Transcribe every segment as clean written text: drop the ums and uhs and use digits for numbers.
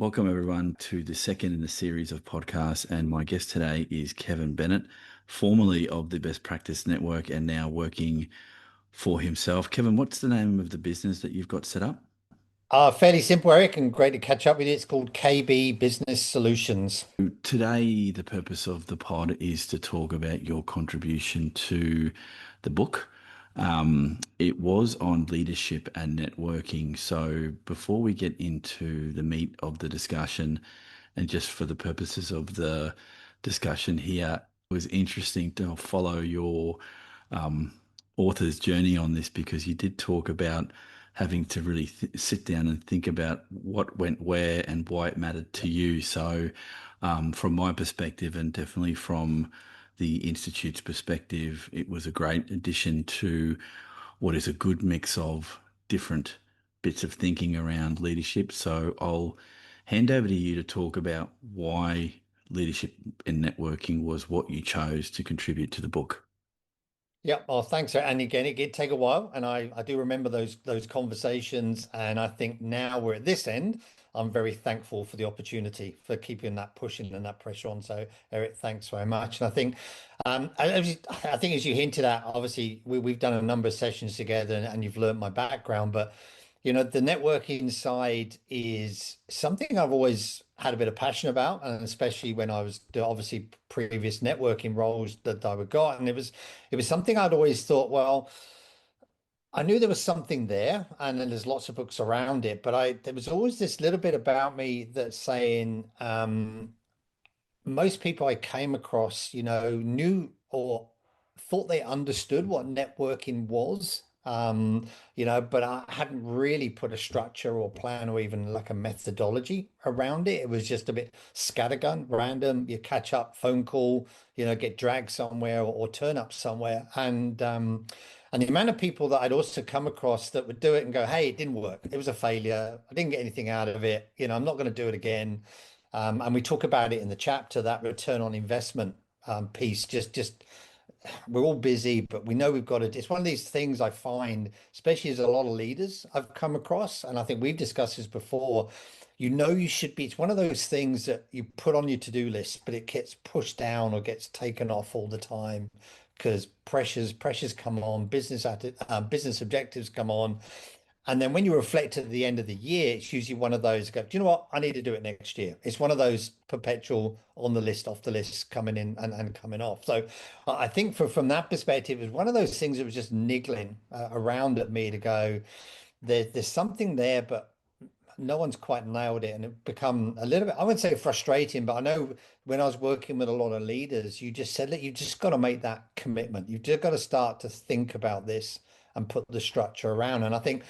Welcome, everyone, to the second in the series of podcasts. And my guest today is Kevin Bennett, formerly of the Best Practice Network and now working for himself. Kevin, what's the name of the business that you've got set up? Fairly simple, Eric, and great to catch up with you. It's called KB Business Solutions. Today, the purpose of the pod is to talk about your contribution to the book. It was on leadership and networking. So, before we get into the meat of the discussion, and just for the purposes of the discussion here, it was interesting to follow your um, author's journey on this because you did talk about having to really sit down and think about what went where and why it mattered to you. So, from my perspective, and definitely from the Institute's perspective, it was a great addition to what is a good mix of different bits of thinking around leadership. So, I'll hand over to you to talk about why leadership and networking was what you chose to contribute to the book. Yeah, well, thanks. And again, it did take a while, and I do remember those conversations. And I think now we're at this end. I'm very thankful for the opportunity for keeping that pushing and that pressure on. So, Eric, thanks very much. And I think, I think as you hinted at, obviously we've done a number of sessions together, and you've learned my background, but the networking side is something I've always had a bit of passion about, and especially when I was obviously previous networking roles that I would got, and it was something I'd always thought, well, I knew there was something there, and then there's lots of books around it, but I there was always this little bit about me that's saying, most people I came across, knew or thought they understood what networking was. But I hadn't really put a structure or plan or even like a methodology around it. It was just a bit scattergun, random. You catch up, phone call, get dragged somewhere or turn up somewhere. And the amount of people that I'd also come across that would do it and go, "Hey, it didn't work. It was a failure. I didn't get anything out of it. I'm not going to do it again." And we talk about it in the chapter, that return on investment piece. Just we're all busy, but we know we've got to. It's one of these things I find, especially as a lot of leaders I've come across, and I think we've discussed this before. You should be. It's one of those things that you put on your to-do list, but it gets pushed down or gets taken off all the time because pressures come on, business objectives come on, and then when you reflect at the end of the year, it's usually one of those go, do you know what? I need to do it next year. It's one of those perpetual on the list, off the list, coming in and coming off. So I think from that perspective, it was one of those things that was just niggling around at me to go, there's something there, but no one's quite nailed it. And it become a little bit, I wouldn't say frustrating, but I know when I was working with a lot of leaders, you just said that you just got to make that commitment. You've just got to start to think about this and put the structure around. And I think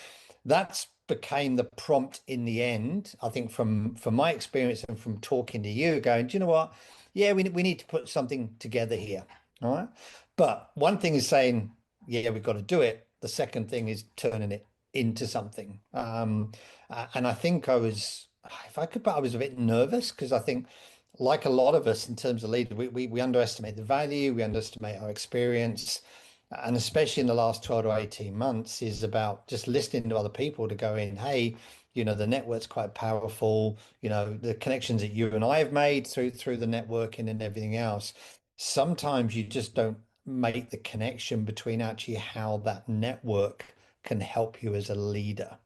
that's became the prompt in the end. I think from my experience and from talking to you, going, do you know what? Yeah, we need to put something together here. All right. But one thing is saying, yeah, we've got to do it. The second thing is turning it into something. And I think if I could, but I was a bit nervous because I think, like a lot of us in terms of leader, we underestimate the value, we underestimate our experience, and especially in the last 12 to 18 months is about just listening to other people to go in, hey, the network's quite powerful, the connections that you and I have made through the networking and everything else. Sometimes you just don't make the connection between actually how that network can help you as a leader.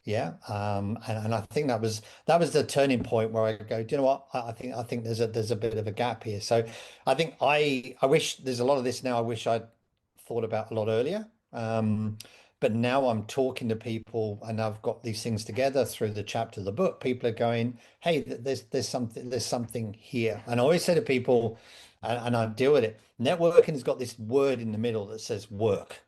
Yeah. And I think that was the turning point where I go, do you know what? I think there's a bit of a gap here. So I think I wish there's a lot of this now I wish I'd thought about a lot earlier. But now I'm talking to people and I've got these things together through the chapter of the book. People are going, hey, there's something here. And I always say to people, and I deal with it, networking's got this word in the middle that says work.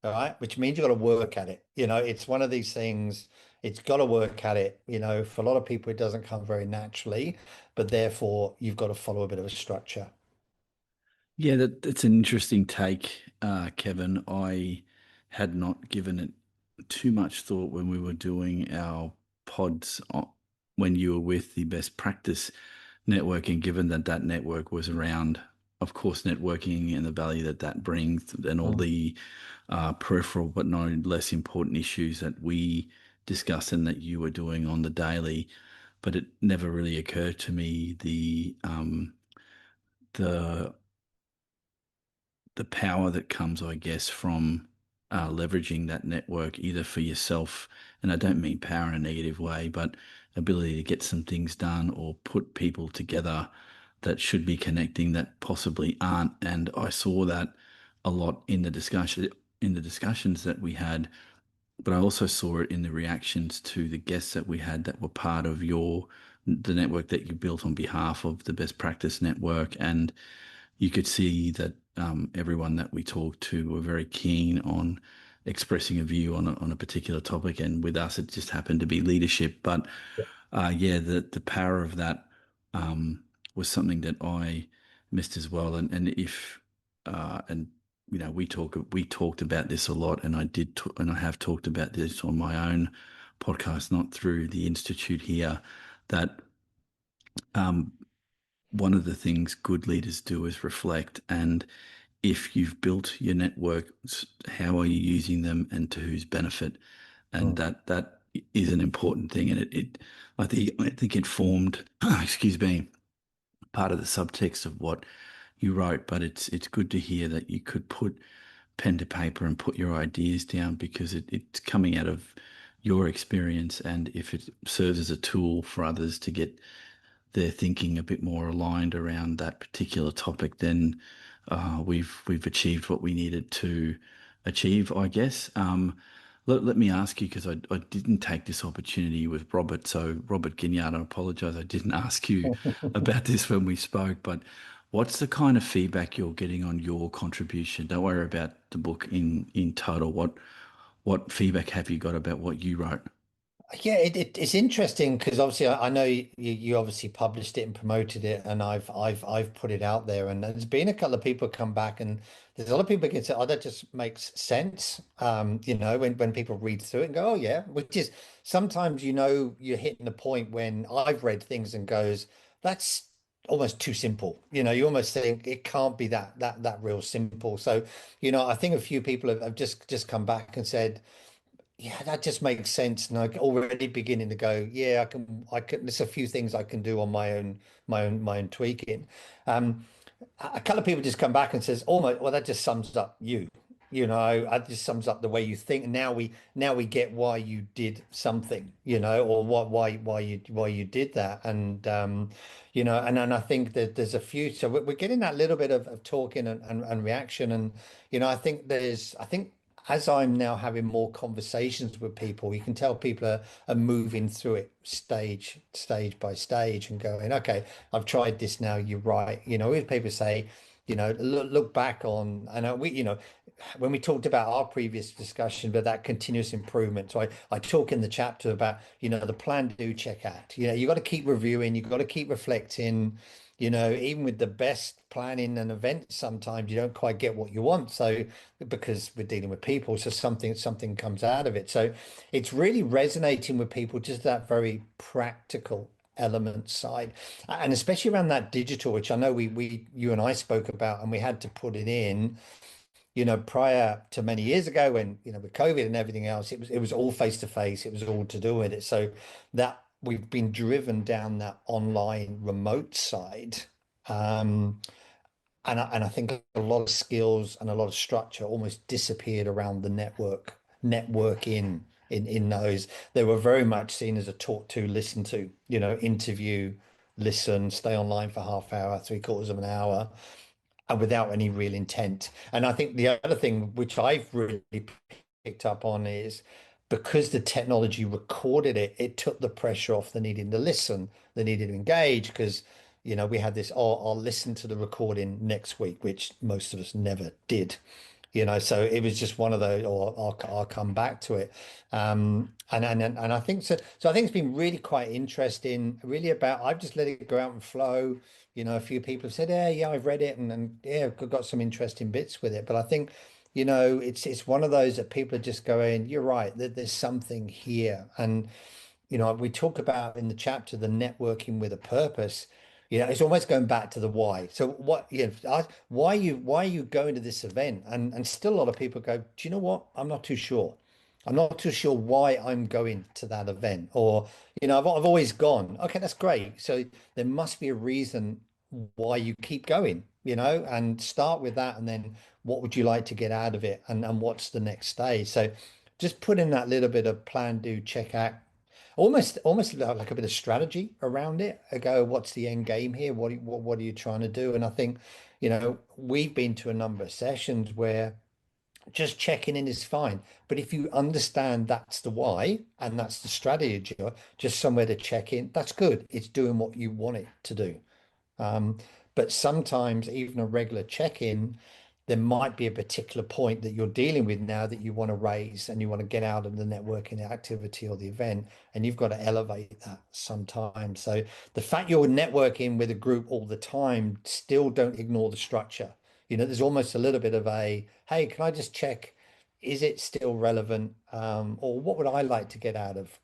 All right, which means you got to work at it. It's one of these things, it's got to work at it. For a lot of people, it doesn't come very naturally, but therefore you've got to follow a bit of a structure. Yeah, that's an interesting take, Kevin. I had not given it too much thought when we were doing our pods when you were with the Best Practice Network, and given that that network was around, of course, networking and the value that that brings, and all Mm. the peripheral but no less important issues that we discussed and that you were doing on the daily. but it never really occurred to me the the power that comes, I guess, from leveraging that network either for yourself, and I don't mean power in a negative way, but ability to get some things done or put people together that should be connecting that possibly aren't. And I saw that a lot in the discussions that we had, but I also saw it in the reactions to the guests that we had that were part of the network that you built on behalf of the Best Practice Network. And you could see that everyone that we talked to were very keen on expressing a view on a particular topic. And with us, it just happened to be leadership. But yeah, the power of that was something that I missed as well. And if and we talked about this a lot, and and I have talked about this on my own podcast, not through the institute here, that um, one of the things good leaders do is reflect. And if you've built your networks, how are you using them and to whose benefit? And Mm. that is an important thing. And I think it formed, excuse me, part of the subtext of what you wrote. But it's good to hear that you could put pen to paper and put your ideas down because it's coming out of your experience. And if it serves as a tool for others to get their thinking a bit more aligned around that particular topic, then we've achieved what we needed to achieve, I guess. Let me ask you, because I didn't take this opportunity with Robert. So, Robert Gignard, I apologize. I didn't ask you about this when we spoke, but what's the kind of feedback you're getting on your contribution? Don't worry about the book in total. What feedback have you got about what you wrote? Yeah, it's interesting because obviously I know you obviously published it and promoted it, and I've put it out there, and there's been a couple of people come back, and there's a lot of people get say, oh, that just makes sense. When people read through it and go, oh yeah, which is sometimes you're hitting the point when I've read things and goes, that's almost too simple. You almost think it can't be that real simple. So, I think a few people have just come back and said. Yeah, that just makes sense. And I'm already beginning to go, yeah, I can, there's a few things I can do on my own tweaking. Um, a couple of people just come back and says, oh my, well, that just sums up you. That just sums up the way you think. And now we get why you did something, or what why you did that. And and I think that there's a few. So we're getting that little bit of talking and reaction. And I think as I'm now having more conversations with people, you can tell people are moving through it stage by stage and going, okay, I've tried this now, you're right. If people say, look back on, and when we talked about our previous discussion about that continuous improvement. So I talk in the chapter about, the plan, do, check, act. You got to keep reviewing, you got to keep reflecting. Even with the best planning and events, sometimes you don't quite get what you want. So because we're dealing with people, so something comes out of it. So it's really resonating with people, just that very practical element side, and especially around that digital, which I know we you and I spoke about, and we had to put it in. Prior to many years ago, when with COVID and everything else, it was all face to face. It was all to do with it. So that we've been driven down that online remote side. Um, and I think a lot of skills and a lot of structure almost disappeared around the network in those. They were very much seen as a talk to, listen to, interview, listen, stay online for half hour, three-quarters of an hour, and without any real intent. And I think the other thing which I've really picked up on is because the technology recorded it, it took the pressure off the needing to listen, the needing to engage, because we had this, oh, I'll listen to the recording next week, which most of us never did. So it was just one of those, or I'll come back to it. And I think so. So I think it's been really quite interesting, really about, I've just let it go out and flow. A few people have said, yeah, I've read it and yeah, I've got some interesting bits with it. But I think, it's one of those that people are just going, you're right, there's something here. And we talk about in the chapter the networking with a purpose. It's almost going back to the why. So why are you going to this event? And still a lot of people go, do you know what? I'm not too sure. I'm not too sure why I'm going to that event. Or, I've always gone. Okay, that's great. So there must be a reason why you keep going, and start with that. And then what would you like to get out of it? And what's the next stage? So just put in that little bit of plan, do, check, act, almost like a bit of strategy around it. I go, what's the end game here? What are you trying to do? And I think, we've been to a number of sessions where just checking in is fine. But if you understand that's the why and that's the strategy, just somewhere to check in, that's good. It's doing what you want it to do. Um, but sometimes even a regular check-in, there might be a particular point that you're dealing with now that you want to raise and you want to get out of the networking activity or the event, and you've got to elevate that sometimes. So the fact you're networking with a group all the time, still don't ignore the structure. There's almost a little bit of a, hey, can I just check, is it still relevant? Or what would I like to get out of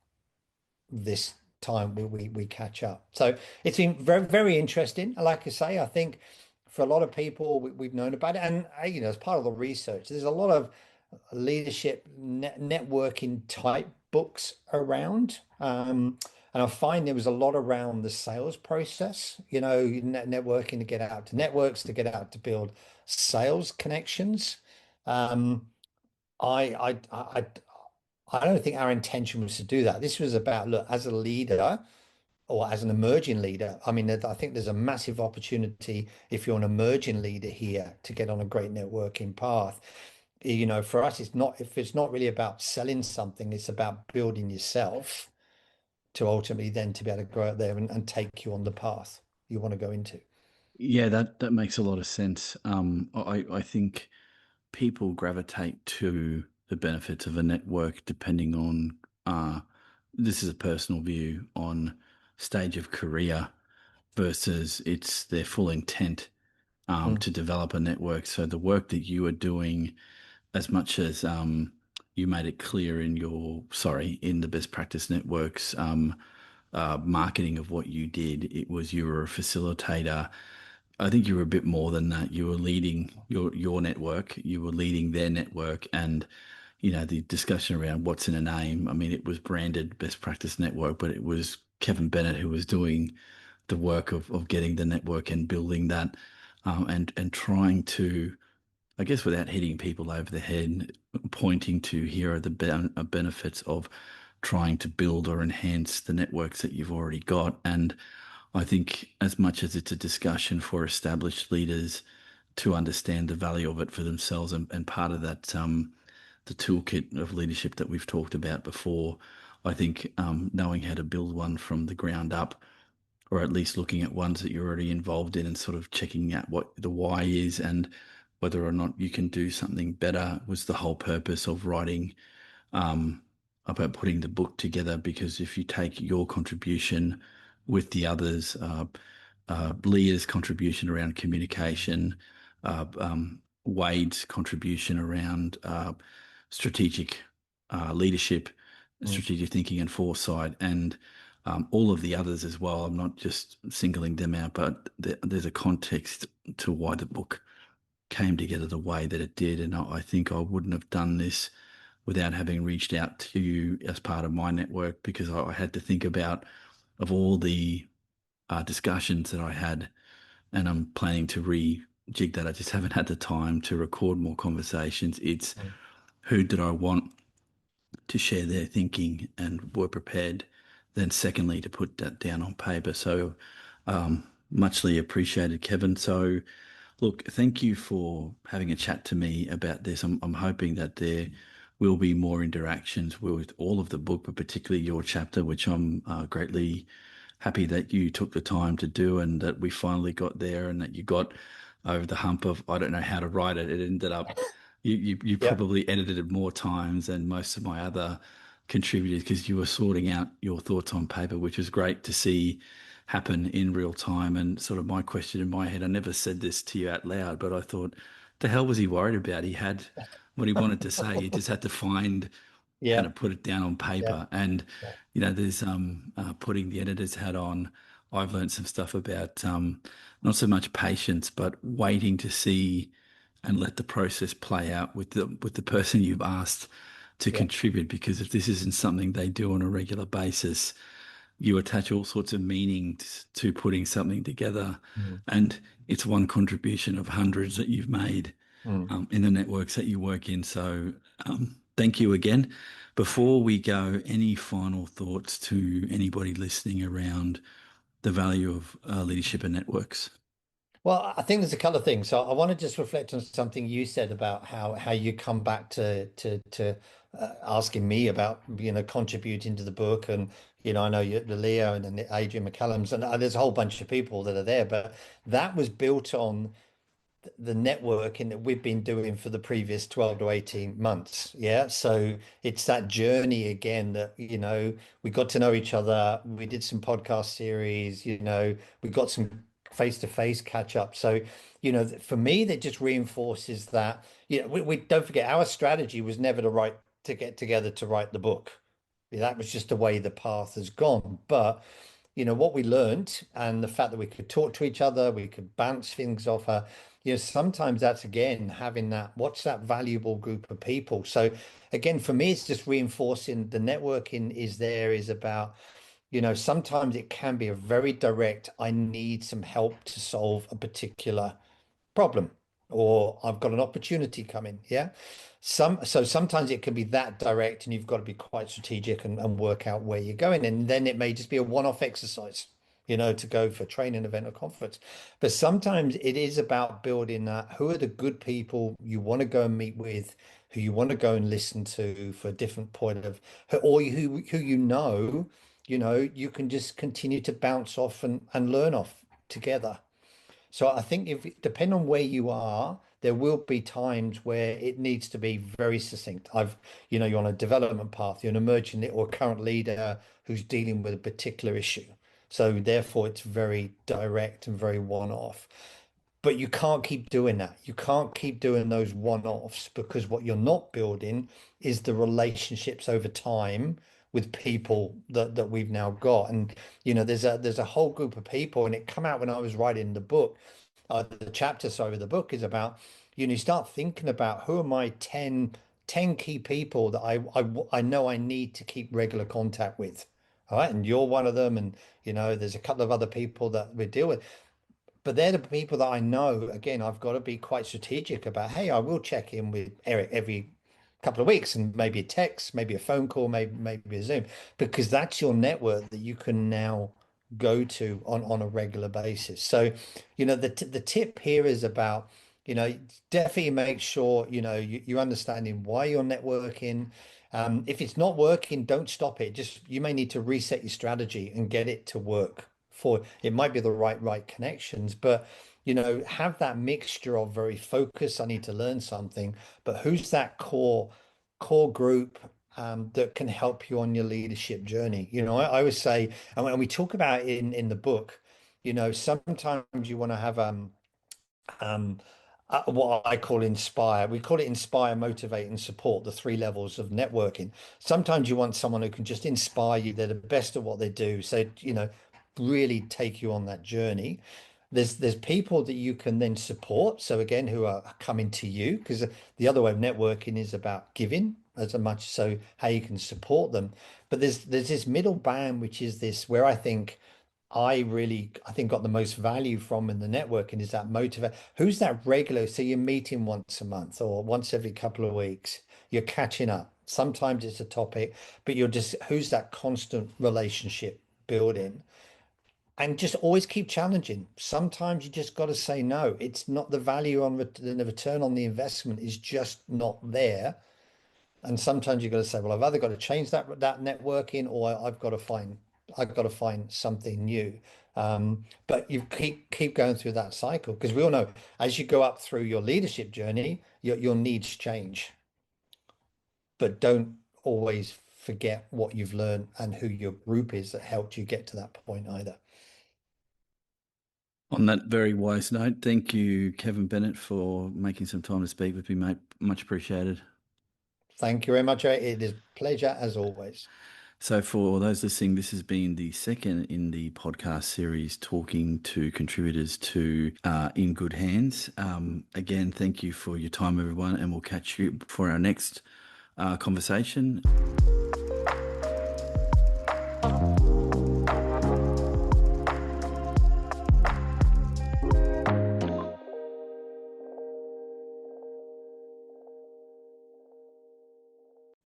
this time we catch up. So it's been very, very interesting. Like I say, I think for a lot of people we've known about it, and as part of the research, there's a lot of leadership networking type books around. And I find there was a lot around the sales process, networking to get out to networks, to get out to build sales connections. Um, I don't think our intention was to do that. This was about, look, as a leader or as an emerging leader, I mean, I think there's a massive opportunity if you're an emerging leader here to get on a great networking path. For us, if it's not really about selling something, it's about building yourself to ultimately then to be able to go out there and take you on the path you want to go into. Yeah, that makes a lot of sense. I think people gravitate to the benefits of a network depending on, uh, this is a personal view, on stage of career versus it's their full intent Mm, to develop a network. So the work that you are doing, as much as you made it clear in in the best practice networks marketing of what you did, it was you were a facilitator. I think you were a bit more than that. You were leading your network, you were leading their network, and the discussion around what's in a name. I mean, it was branded Best Practice Network, but it was Kevin Bennett who was doing the work of getting the network and building that, and trying to, I guess, without hitting people over the head, pointing to here are the benefits of trying to build or enhance the networks that you've already got. And I think as much as it's a discussion for established leaders to understand the value of it for themselves, and part of that, the toolkit of leadership that we've talked about before, I think knowing how to build one from the ground up, or at least looking at ones that you're already involved in and sort of checking out what the why is and whether or not you can do something better, was the whole purpose of writing, um, about putting the book together. Because if you take your contribution with the others, Leah's contribution around communication, Wade's contribution around strategic leadership, mm, strategic thinking and foresight, and all of the others as well. I'm not just singling them out, but there's a context to why the book came together the way that it did. And I think I wouldn't have done this without having reached out to you as part of my network, because I had to think about, of all the discussions that I had, and I'm planning to rejig that. I just haven't had the time to record more conversations. It's mm. who did I want to share their thinking and were prepared. Then, secondly, to put that down on paper. So, muchly appreciated, Kevin. So, look, thank you for having a chat to me about this. I'm hoping that there will be more interactions with all of the book, but particularly your chapter, which I'm greatly happy that you took the time to do, and that we finally got there, and that you got over the hump of, I don't know how to write it. It ended up, you Yeah. probably edited it more times than most of my other contributors, because you were sorting out your thoughts on paper, which was great to see happen in real time. And sort of my question in my head, I never said this to you out loud, but I thought, the hell was he worried about? He had what he wanted to say. He just had to find how to Yeah. put it down on Yeah. paper. And Yeah. there's putting the editor's hat on. I've learned some stuff about not so much patience, but waiting to see and let the process play out with the person you've asked to Yeah. contribute, because if this isn't something they do on a regular basis, you attach all sorts of meanings to putting something together. Mm. And it's one contribution of hundreds that you've made Mm. in the networks that you work in. So thank you again. Before we go, any final thoughts to anybody listening around the value of leadership and networks? Well, I think there's a couple of things. So I want to just reflect on something you said about how you come back to asking me about contributing to the book, and I know you, the Leo and then the Adrian McCallum's, and there's a whole bunch of people that are there, but that was built on the networking that we've been doing for the previous 12 to 18 months. Yeah. So it's that journey again that, we got to know each other. We did some podcast series, we got some face-to-face catch up. So, for me, that just reinforces that, we don't forget our strategy was never to get together to write the book. Yeah, that was just the way the path has gone. But what we learned and the fact that we could talk to each other, we could bounce things off her, sometimes that's again having that, what's that valuable group of people. So again, for me, it's just reinforcing the networking is about, sometimes it can be a very direct, I need some help to solve a particular problem, or I've got an opportunity coming. Yeah. So sometimes it can be that direct, and you've got to be quite strategic and work out where you're going. And then it may just be a one-off exercise, to go for training event or conference. But sometimes it is about building that. Who are the good people you want to go and meet with, who you want to go and listen to for a different point of, or who you can just continue to bounce off and learn off together. So I think if depending on where you are, there will be times where it needs to be very succinct. You're on a development path, you're an emerging or current leader who's dealing with a particular issue. So therefore it's very direct and very one-off. But you can't keep doing that. You can't keep doing those one-offs, because what you're not building is the relationships over time with people that we've now got. And there's a whole group of people, and it come out when I was writing the book. The chapter, sorry, of the book is about, you start thinking about who are my ten key people that I know I need to keep regular contact with. All right. And you're one of them. And, there's a couple of other people that we deal with, but they're the people that I know. Again, I've got to be quite strategic about, hey, I will check in with Eric every couple of weeks, and maybe a text, maybe a phone call, maybe a Zoom, because that's your network that you can now go to on a regular basis. So, the tip here is about, definitely make sure, you're understanding why you're networking. If it's not working, don't stop it. Just, you may need to reset your strategy and get it to work. For it might be the right connections, but have that mixture of very focused, I need to learn something, but who's that core group that can help you on your leadership journey? I always say, and when we talk about it in the book, sometimes you want to have um, what I call inspire. We call it inspire, motivate, and support, the three levels of networking. Sometimes you want someone who can just inspire you. They're the best at what they do. So, really take you on that journey. There's people that you can then support. So again, who are coming to you, because the other way of networking is about giving as much, so how you can support them. But there's this middle band, which is this where I think got the most value from in the networking is that motivate. Who's that regular? So you're meeting once a month or once every couple of weeks. You're catching up. Sometimes it's a topic, but who's that constant relationship building? And just always keep challenging. Sometimes you just got to say no. It's not the value on the return on the investment is just not there. And sometimes you've got to say, well, I've either got to change that networking, or I've got to find something new. But you keep going through that cycle, because we all know as you go up through your leadership journey, your needs change. But don't always forget what you've learned and who your group is that helped you get to that point either. On that very wise note, thank you, Kevin Bennett, for making some time to speak with me, mate. Much appreciated. Thank you very much. It is a pleasure as always. So, for those listening, this has been the second in the podcast series talking to contributors to In Good Hands. Again, thank you for your time, everyone, and we'll catch you for our next conversation.